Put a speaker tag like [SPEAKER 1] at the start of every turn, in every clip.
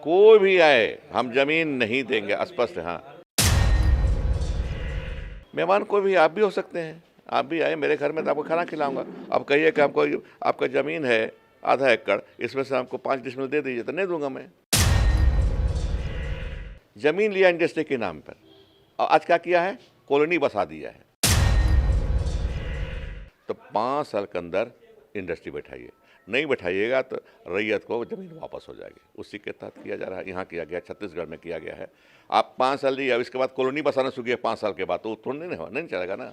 [SPEAKER 1] कोई भी आए हम जमीन नहीं देंगे, स्पष्ट है। हाँ, मेहमान कोई भी, आप भी हो सकते हैं। आप भी आए मेरे घर में तो आपको खाना खिलाऊंगा। अब कहिए कि हमको आपका जमीन है आधा एकड़, इसमें से हमको 5 डिसमिल दे दीजिए, तो नहीं दूंगा मैं। जमीन लिया इंडस्ट्री के नाम पर और आज क्या किया है, कॉलोनी बसा दिया है। तो 5 साल के अंदर इंडस्ट्री बैठाइए, नहीं बैठाइएगा तो रैयत को ज़मीन वापस हो जाएगी। उसी के तहत किया जा रहा है, यहाँ किया गया, छत्तीसगढ़ में किया गया है। आप 5 साल लिए, अब इसके बाद कॉलोनी बसाना शुरू किया 5 साल के बाद, तो थोड़ा नहीं चलेगा ना।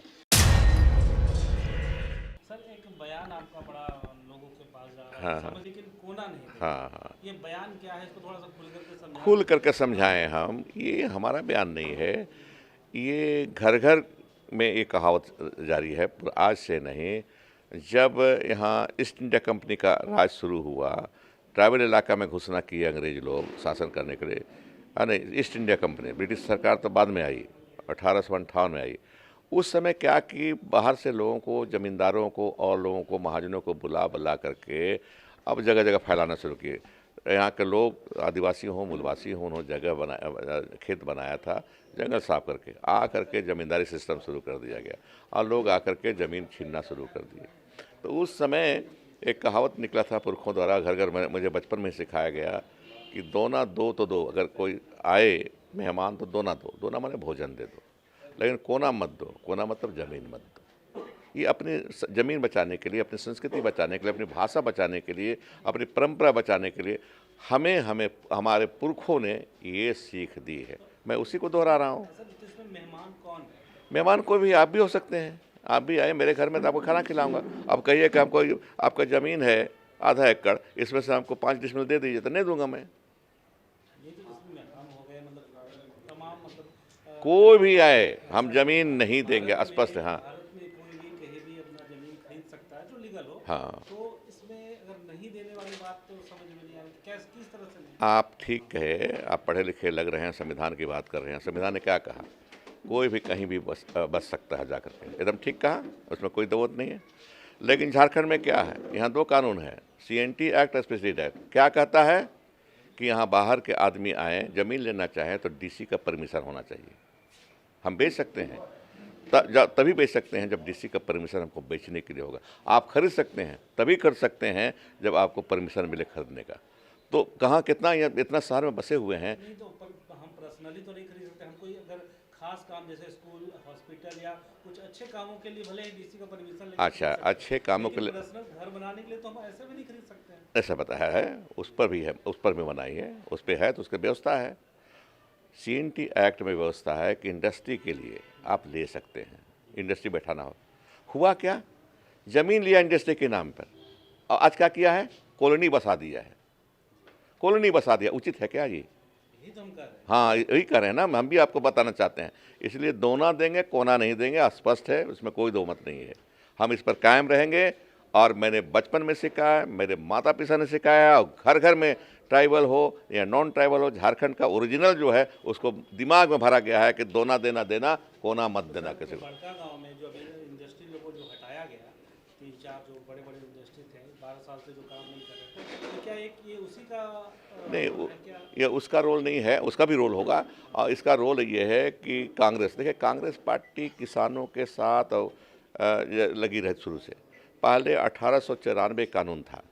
[SPEAKER 2] सर एक बयान आपका बड़ा लोगों के पास जा रहा है,
[SPEAKER 1] हाँ, हाँ।
[SPEAKER 2] समझ लेकिन कोना नहीं है।
[SPEAKER 1] हाँ, हाँ।
[SPEAKER 2] ये बयान क्या है, इसको थोड़ा सा
[SPEAKER 1] खुल करके समझाएं हम, ये हमारा बयान नहीं है। ये घर घर में एक कहावत जारी है, आज से नहीं। जब यहाँ ईस्ट इंडिया कंपनी का राज शुरू हुआ, ट्राइबल इलाका में घुसना किए अंग्रेज लोग शासन करने के लिए। नहीं, ईस्ट इंडिया कंपनी, ब्रिटिश सरकार तो बाद में आई, 1858 में आई। उस समय क्या कि बाहर से लोगों को, ज़मींदारों को और लोगों को, महाजनों को बुला बुला करके अब जगह जगह फैलाना शुरू किए। यहाँ के लोग आदिवासी हों, मूलवासी हों, उन्होंने जगह बनाया, खेत बनाया था, जंगल साफ करके आ करके ज़मींदारी सिस्टम शुरू कर दिया गया और लोग आकर के ज़मीन छीनना शुरू कर दिए। तो उस समय एक कहावत निकला था पुरखों द्वारा, घर घर मुझे बचपन में सिखाया गया कि दो ना दो तो दो, अगर कोई आए मेहमान तो दो ना दो, दो ना माने भोजन दे दो, लेकिन कोना मत दो। कोना मतलब ज़मीन मत दो। ये अपनी ज़मीन बचाने के लिए, अपनी संस्कृति बचाने के लिए, अपनी भाषा बचाने के लिए, अपनी परंपरा बचाने के लिए हमें हमारे पुरखों ने ये सीख दी है। मैं उसी को दोहरा रहा हूँ।
[SPEAKER 2] मेहमान कौन है?
[SPEAKER 1] मेहमान कोई भी, आप भी हो सकते हैं। आप भी आए मेरे घर में तो आपको खाना खिलाऊंगा। अब कहिए कि हमको आपका ज़मीन है आधा एकड़, इसमें से हमको 5 डिसमिल दे दीजिए, तो नहीं दूंगा मैं।
[SPEAKER 2] ये तो जिसमें मेहमान हो गए, मतलब तमाम, मतलब
[SPEAKER 1] कोई भी आए हम जमीन नहीं देंगे, स्पष्ट है। हाँ,
[SPEAKER 2] भारत में कोई भी कहीं भी अपना जमीन खरीद सकता है जो लीगल हो।
[SPEAKER 1] हाँ।
[SPEAKER 2] तो इसमें अगर नहीं देने वाली बात तो समझ में नहीं आ रही, कैसे, किस तरह से नहीं?
[SPEAKER 1] आप ठीक कहे, आप पढ़े लिखे लग रहे हैं, संविधान की बात कर रहे हैं। संविधान ने क्या कहा, कोई भी कहीं भी बस सकता है जाकर के, एकदम ठीक कहा, उसमें कोई दौवत नहीं है। लेकिन झारखंड में क्या है, यहाँ 2 कानून है, CNT एक्ट, स्पेशलिस्ट एक्ट। क्या कहता है कि यहाँ बाहर के आदमी आए, ज़मीन लेना चाहें तो DC का परमिशन होना चाहिए। हम बेच सकते हैं तभी बेच सकते हैं जब DC का परमिशन हमको बेचने के लिए होगा। आप खरीद सकते हैं तभी कर सकते हैं जब आपको परमिशन मिले खरीदने का। तो कहाँ कितना, इतना शहर में बसे हुए हैं।
[SPEAKER 2] नहीं तो हम पर्सनली तो नहीं खरीद सकते। हम कोई अगर खास काम जैसे स्कूल, हॉस्पिटल या कुछ अच्छे कामों के लिए भले ही DC का परमिशन लेके
[SPEAKER 1] अच्छा, अच्छे कामों के लिए
[SPEAKER 2] पर्सनल घर बनाने के लिए तो हम ऐसे भी नहीं खरीद सकते हैं।
[SPEAKER 1] ऐसा बताया है, उस पर भी है, उस पर भी बनाई है, उस पर है तो उसकी व्यवस्था है। CNT एक्ट में व्यवस्था है कि इंडस्ट्री के लिए आप ले सकते हैं, इंडस्ट्री बैठाना हो। हुआ क्या, ज़मीन लिया इंडस्ट्री के नाम पर और आज क्या किया है, कॉलोनी बसा दिया है। कॉलोनी बसा दिया, उचित है क्या ये?
[SPEAKER 2] यही तो हम कर रहे हैं।
[SPEAKER 1] हाँ, यही कर रहे हैं ना, हम भी आपको बताना चाहते हैं। इसलिए दोना देंगे, कोना नहीं देंगे, स्पष्ट है, उसमें कोई दो मत नहीं है। हम इस पर कायम रहेंगे। और मैंने बचपन में सिखाया, मेरे माता पिता ने सिखाया, और घर घर में ट्राइबल हो या नॉन ट्राइबल हो, झारखंड का ओरिजिनल जो है उसको दिमाग में भरा गया है कि दोना देना देना, कोना मत देना किसी को।
[SPEAKER 2] बड़का गांव में जो अभी इंडस्ट्री लोगों जो हटाया गया, 3-4 जो बड़े बड़े इंडस्ट्री थे, 12 साल से जो काम नहीं कर रहे थे, तो क्या एक ये उसी का
[SPEAKER 1] नहीं,
[SPEAKER 2] है क्या?
[SPEAKER 1] ये उसका रोल नहीं है, उसका भी रोल होगा। और इसका रोल ये है कि कांग्रेस, देखिए कांग्रेस पार्टी किसानों के साथ लगी रही शुरू से। पहले 1894 कानून था,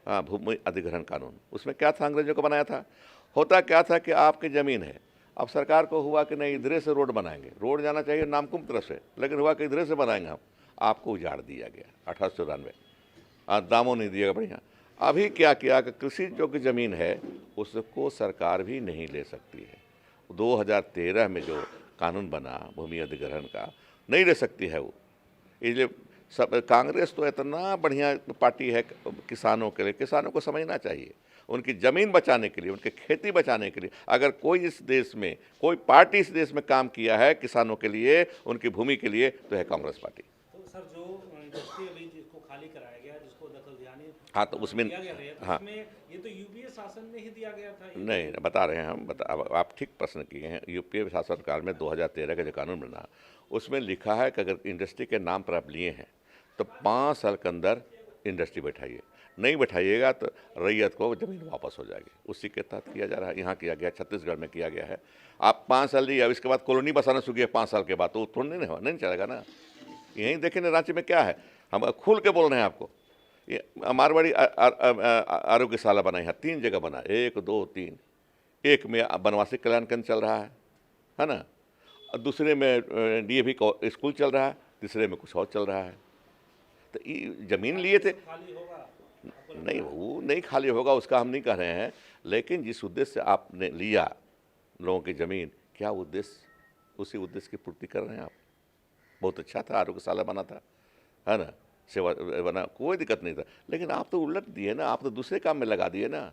[SPEAKER 1] हाँ, भूमि अधिग्रहण कानून। उसमें क्या था, अंग्रेजों को बनाया था। होता क्या था कि आपकी ज़मीन है, अब सरकार को हुआ कि नहीं इधरे से रोड बनाएंगे, रोड जाना चाहिए नामकुम तरफ से, लेकिन हुआ कि इधरे से बनाएंगे हम, आपको उजाड़ दिया गया 1894। दामों नहीं दिएगा बढ़िया। अभी क्या किया कि कृषि योग्य ज़मीन है उसको सरकार भी नहीं ले सकती है। 2013 में जो कानून बना भूमि अधिग्रहण का, नहीं ले सकती है वो। इसलिए सब कांग्रेस तो इतना बढ़िया पार्टी है किसानों के लिए, किसानों को समझना चाहिए, उनकी ज़मीन बचाने के लिए, उनकी खेती बचाने के लिए। अगर कोई इस देश में, कोई पार्टी इस देश में काम किया है किसानों के लिए, उनकी भूमि के लिए, तो है कांग्रेस पार्टी।
[SPEAKER 2] तो सर जो इंडस्ट्री अभी जिसको खाली कराया गया, जिसको दखल-अंदाज़ी
[SPEAKER 1] हाँ, तो उसमें
[SPEAKER 2] दिया गया है,
[SPEAKER 1] हाँ,
[SPEAKER 2] उसमें ये तो यूपीए शासन में ही दिया गया था।
[SPEAKER 1] नहीं बता रहे हैं हम, अब आप ठीक प्रश्न किए हैं। यूपीए शासनकाल में 2013 का जो कानून बना, उसमें लिखा है कि अगर इंडस्ट्री के नाम पर आप लिए हैं तो 5 साल के अंदर इंडस्ट्री बैठाइए, नहीं बैठाइएगा तो रैयत को ज़मीन वापस हो जाएगी। उसी के तहत किया जा रहा है, यहाँ किया गया, छत्तीसगढ़ में किया गया है। आप 5 साल लिए, अब इसके बाद कॉलोनी बसाना शुरू किया 5 साल के बाद, तो थोड़ी नहीं चलेगा ना। यहीं देखें ना, रांची में क्या है, हम खुल के बोल रहे हैं आपको। ये मारवाड़ी आरोग्यशाला बनाई है, 3 जगह बना, 1 2 3। एक में बनवासी कल्याण केंद्र चल रहा है ना, और दूसरे में डीएवी स्कूल चल रहा है, तीसरे में कुछ और चल रहा है। तो ये ज़मीन लिए थे,
[SPEAKER 2] खाली होगा?
[SPEAKER 1] नहीं वो नहीं खाली होगा, उसका हम नहीं कह रहे हैं, लेकिन जिस उद्देश्य से आपने लिया लोगों की ज़मीन, क्या उद्देश्य, उसी उद्देश्य की पूर्ति कर रहे हैं आप। बहुत अच्छा था, आरोग्यशाला बना था, है ना, सेवा बना, कोई दिक्कत नहीं था, लेकिन आप तो उलट दिए ना, आप तो दूसरे काम में लगा दिए ना।